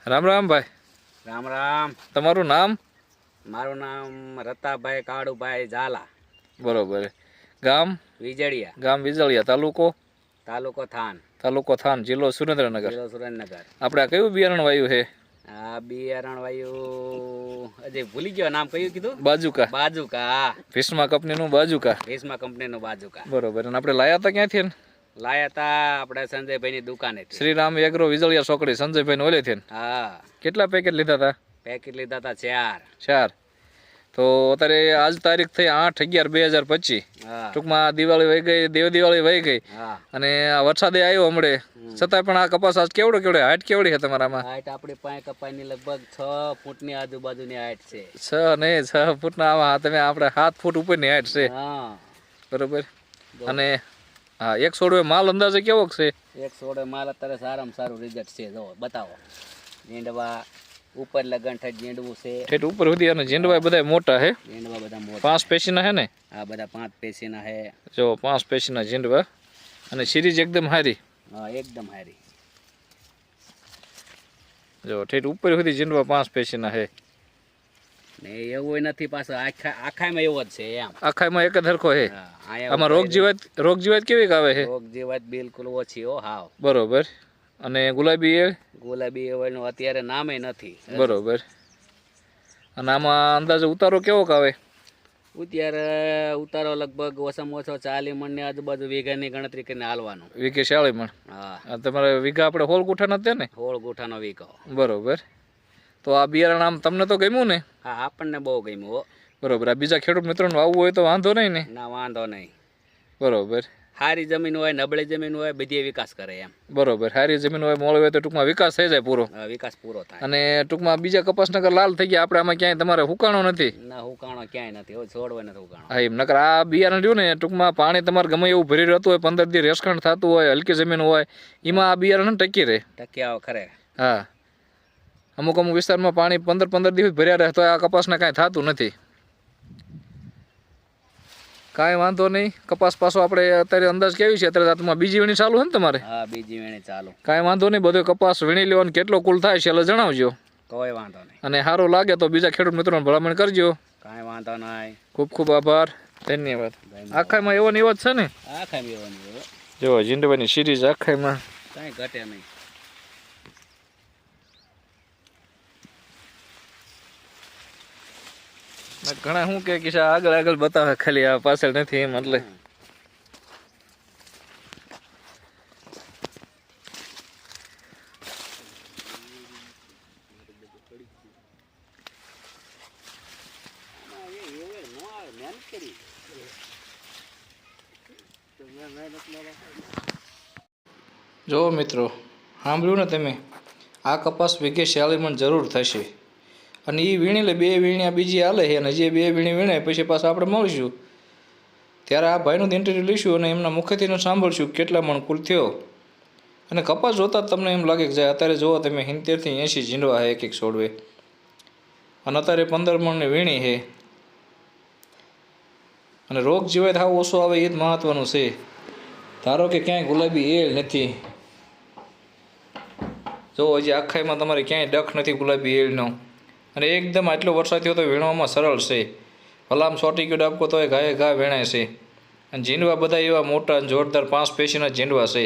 રામ રામ ભાઈ. રામ રામ. તમારું નામ? મારું નામ રતાભાઈ કાળુભાઈ ઝાલા. બરોબર. ગામ? વિજળિયા. ગામ વિજળિયા. તાલુકો? તાલુકો થાન. તાલુકો થાન. જિલ્લો સુરેન્દ્રનગર. જિલ્લો સુરેન્દ્રનગર. આપણે આ કયું બિયારણ વાયું છે? આ બિયારણ વાયુ અજય ભૂલી ગયો, નામ કયું કીધું? બાજુકા. બાજુકા. ભીષ્મા કંપનીનું બાજુકા. ભીષ્મા કંપનીનું બાજુકા. બરોબર. અને આપણે લાયા હતા ક્યાંથી ને? લાયા તા આપણે સંજયભાઈની દુકાને. શ્રીરામ એગ્રો વિજળિયા ચોકડી સંજયભાઈ ઓલે થી. હા. કેટલા પેકેટ લીધા હતા? પેકેટ લીધા હતા 4. 4. તો અત્યારે આજ તારીખ થઈ 8/11/2025. હા. ટૂંકમાં દિવાળી વહી ગઈ, દેવ દિવાળી વહી ગઈ. હા. અને આ વરસાદે આવ્યો હમણે, છતાં પણ આ કપાસ આજ કેવડો હાઈટ કેવડી છે તમારામાં? હાઈટ આપણી પાસે કપાસની લગભગ 6 ફૂટની આજુબાજુની હાઈટ છે. 6 ફૂટના આમાં તમે આપણે 7 ફૂટ ઉપરની હાઈટ છે. હા. બરોબર. અને હા, એક છોડવે માલ અંદાજે કેવો છે? એક છોડે માલ અત્યારે સારામાં સારું રિઝલ્ટ છે. જો બતાવો. ઝીંડવા ઉપર લગન થઈ ઝીંડવું છે. ઠેઠ ઉપર સુધી. અને ઝીંડવા બધા મોટા હે? ઝીંડવા બધા મોટા. 5 પેશીના હે ને? આ બધા 5 પેશીના હે. જો 5 પેશીના ઝીંડવા. અને સિરીઝ એકદમ હારી. હા, એકદમ હારી. જો ઠેઠ ઉપર સુધી ઝીંડવા 5 પેશીના હે. ને એવું નથી પાછો, આખામાં એવો જ છે એમ. આખામાં એક જ હરખો હે. હા. આમાં રોગ જીવાત કેવી આવે છે? રોગ જીવાત બિલકુલ ઓછી હો હાવ. બરોબર. અને ગુલાબી એ? ગુલાબી એવળનું અત્યારે નામે નથી. બરોબર. અને આમાં અંદાજે ઉતારો કેવો આવે? અત્યારે ઉતારો લગભગ ઓછામાં ઓછો 40 મણની આજુબાજુ વીઘાની ગણતરી કરીને હાલવાનું. વીઘે 40 મણ? હા. તમારે વીઘા આપણે 16 ગુઠાના જ ને? 16 ગુઠાનો વીઘો. બરોબર. તો આ બિયારણ આમ તમને તો ગમ્યું ને? હા, આપણને બહુ ગમ્યું હો. બરોબર. આ બીજા ખેડૂત મિત્રોને વાવવું હોય તો વાંધો નહીં ને? ના, વાંધો નહીં. બરોબર. સારી જમીન હોય, નબળી જમીન હોય, બધી વિકાસ કરે એમ. બરોબર. સારી જમીન હોય, મોળી હોય તો ટૂંકમાં વિકાસ થઈ જાય પૂરો. વિકાસ પૂરો થાય. અને ટૂંકમાં બીજા કપાસનગર લાલ થઈ ગયા, આપણે આમાં ક્યાંય તમારે હુકાણો નથી? ના, હુકાણો ક્યાંય નથી. છોડવા નથી હુકાણો. હા, એમ નકર આ બિયારણ રહ્યું ને, ટૂંકમાં પાણી તમારે ગમે એવું ભરી રહેતું હોય, 15 દી રેસખંડ થતું હોય, હલકી જમીન હોય, એમાં આ બિયારણ ટકી રહે. ટકી આવે ખરે. હા. અમુક વિસ્તારમાં પાણી 15 દિવસ ભર્યા રહે તો આ કપાસને કાંઈ થતું નથી. કાંઈ વાંધો નહીં. કપાસ પાછો આપણે અત્યારે અંદાજ કેવી છે? અત્યારે તમારે બીજી વીણી ચાલુ છે ને તમારે? હા, બીજી વીણી ચાલુ. કાંઈ વાંધો નહીં. બધો કપાસ વીણી લેવાનો કેટલો કુલ થાય છે એટલે જણાવજો. કોઈ વાંધો નહીં. અને સારું લાગે તો બીજા ખેડૂત મિત્રોને ભલામણ કરજો. કાંઈ વાંધો નહીં. ખૂબ ખૂબ આભાર. ધન્યવાદ. આખામાં એવો ને એવો જ છે ને? આખામાં એવો ને એવો. જો ઝીંડવાની સિરીઝ આખામાં કાંઈ ઘટે નહીં. ઘણા શું કે કિસ્સા આગળ બતાવે, ખાલી આ પાછળ નથી એમ. એટલે જો મિત્રો, સાંભળ્યું ને તમે? આ કપાસ વીઘે 40 મણ જરૂર થશે. અને એ વીણી લે, 2 વીણ્યા બીજી હાલે છે. અને જે 2 વીણી વીણાય પછી પાછા આપણે મળીશું ત્યારે આ ભાઈનું ઇન્ટરવ્યૂ લઈશું અને એમના મુખેથી સાંભળશું કેટલા મણ કુલ થયો. અને કપાસ જોતા જ તમને એમ લાગે કે જાય અત્યારે જુઓ તમે 70 થી 80 ઝીંડવા છે એક છોડવે. અને અત્યારે 15 મણની વીણી છે. અને રોગ જીવાય થાવ ઓછો આવે એ જ મહત્વનું છે. ધારો કે ક્યાંય ગુલાબી એળ નથી. જો હજી આખાઈમાં તમારે ક્યાંય ડખ નથી ગુલાબી એળનો. અને એકદમ આટલો વરસાદ થયો તો વીણવામાં સરળ છે. હલામ સોટી ગયો ડાબકો તો એ ઘા વેણાય છે. અને ઝીંડવા બધા એવા મોટા જોરદાર 5 પેશીના ઝીંડવા છે.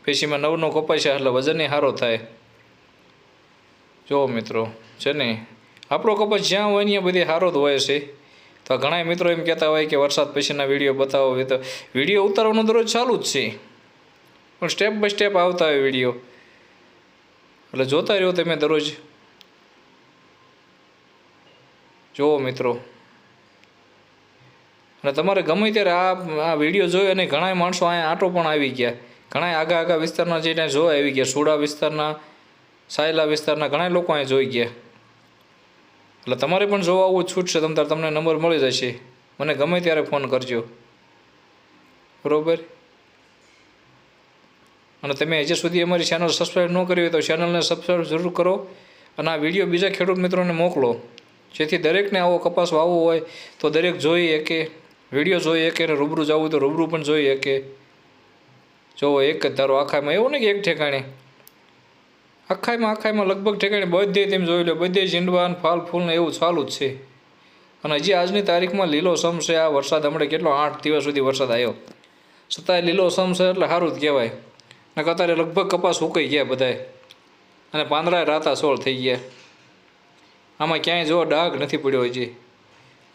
પેશીમાં 9 કપાસ્યા એટલે વજનય સારો થાય. જો મિત્રો છે ને, આપણો કપાસ જ્યાં હોય ત્યાં બધી સારો જ હોય છે. તો ઘણા મિત્રો એમ કહેતા હોય કે વરસાદ પછીના વિડીયો બતાવો. તો વિડીયો ઉતારવાનો દરરોજ ચાલુ જ છે, પણ સ્ટેપ બાય સ્ટેપ આવતા હોય વિડીયો. એટલે જોતા રહ્યો તમે દરરોજ. જુઓ મિત્રો, અને તમારે ગમે ત્યારે આ વિડીયો જોઈ અને ઘણા માણસો અહીંયા આંટો પણ આવી ગયા. ઘણા આગા વિસ્તારના જે ત્યાં જોવા આવી ગયા. સુડા વિસ્તારના, સાયલા વિસ્તારના ઘણા લોકો અહીંયા જોઈ ગયા. એટલે તમારે પણ જોવા આવવું છૂટશે. તમને નંબર મળી જશે. મને ગમે ત્યારે ફોન કરજો, બરાબર? અને તમે હજી સુધી અમારી ચેનલ સબસ્ક્રાઈબ ન કરી હોય તો ચેનલને સબસ્ક્રાઈબ જરૂર કરો. અને આ વિડીયો બીજા ખેડૂત મિત્રોને મોકલો, જેથી દરેકને આવો કપાસ વાવવો હોય તો દરેક જોઈ શકે, વિડીયો જોઈ શકે. અને રૂબરૂ જવું તો રૂબરૂ પણ જોઈ શકે. જો એક જ ધારો આખામાં એવું નહીં કે એક ઠેકાણે. આખામાં લગભગ ઠેકાણે બધે તેમ જોઈ લો, બધે ઝીંડવા ને ફાલ ફૂલ ને એવું ચાલુ જ છે. અને હજી આજની તારીખમાં લીલોસમ છે. આ વરસાદ હમણાં કેટલો 8 દિવસ સુધી વરસાદ આવ્યો, છતાંય લીલોસમ છે એટલે સારું જ કહેવાય. ને અત્યારે લગભગ કપાસ સુકાઈ ગયા બધાય, અને પાંદડા રાતા સોળ થઈ ગયા. આમાં ક્યાંય જો ડાઘ નથી પડ્યો હજી,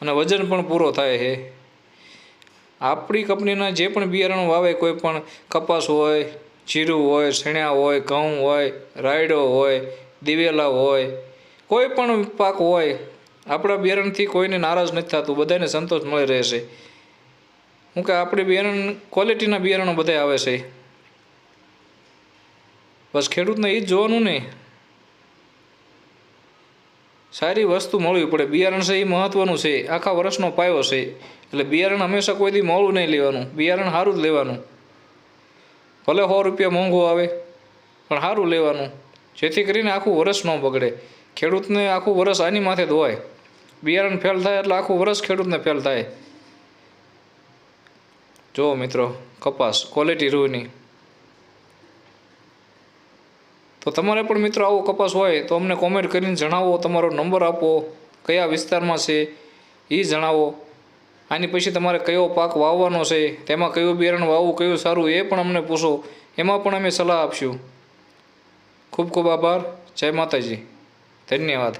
અને વજન પણ પૂરો થાય છે. આપણી કંપનીના જે પણ બિયારણ વાવે, કોઈ પણ કપાસ હોય, જીરું હોય, શેણા હોય, ઘઉં હોય, રાયડો હોય, દિવેલા હોય, કોઈ પણ પાક હોય, આપણા બિયારણથી કોઈને નારાજ નથી થતું, બધાને સંતોષ મળી રહેશે. હું કે આપણે બિયારણ ક્વોલિટીના બિયારણો બધા આવે છે. બસ ખેડૂતને એ જ જોવાનું ને, સારી વસ્તુ મળવી પડે. બિયારણ છે એ મહત્ત્વનું છે, આખા વર્ષનો પાયો છે. એટલે બિયારણ હંમેશા કોઈ દી મોડું નહીં લેવાનું, બિયારણ સારું જ લેવાનું. ભલે 100 રૂપિયા મોંઘું આવે પણ સારું લેવાનું, જેથી કરીને આખું વરસ ન બગડે. ખેડૂતને આખું વરસ આની માથે જ હોય. બિયારણ ફેલ થાય એટલે આખું વરસ ખેડૂતને ફેલ થાય. જો મિત્રો, કપાસ ક્વોલિટી રૂની. તો તમારે પણ મિત્રો આવો કપાસ હોય તો અમને કોમેન્ટ કરીને જણાવો, તમારો નંબર આપો, કયા વિસ્તારમાં છે એ જણાવો. આની પછી તમારે કયો પાક વાવવાનો છે, તેમાં કયું બિયારણ વાવવું, કયું સારું એ પણ અમને પૂછો, એમાં પણ અમે સલાહ આપશું. ખૂબ ખૂબ આભાર. જય માતાજી. ધન્યવાદ.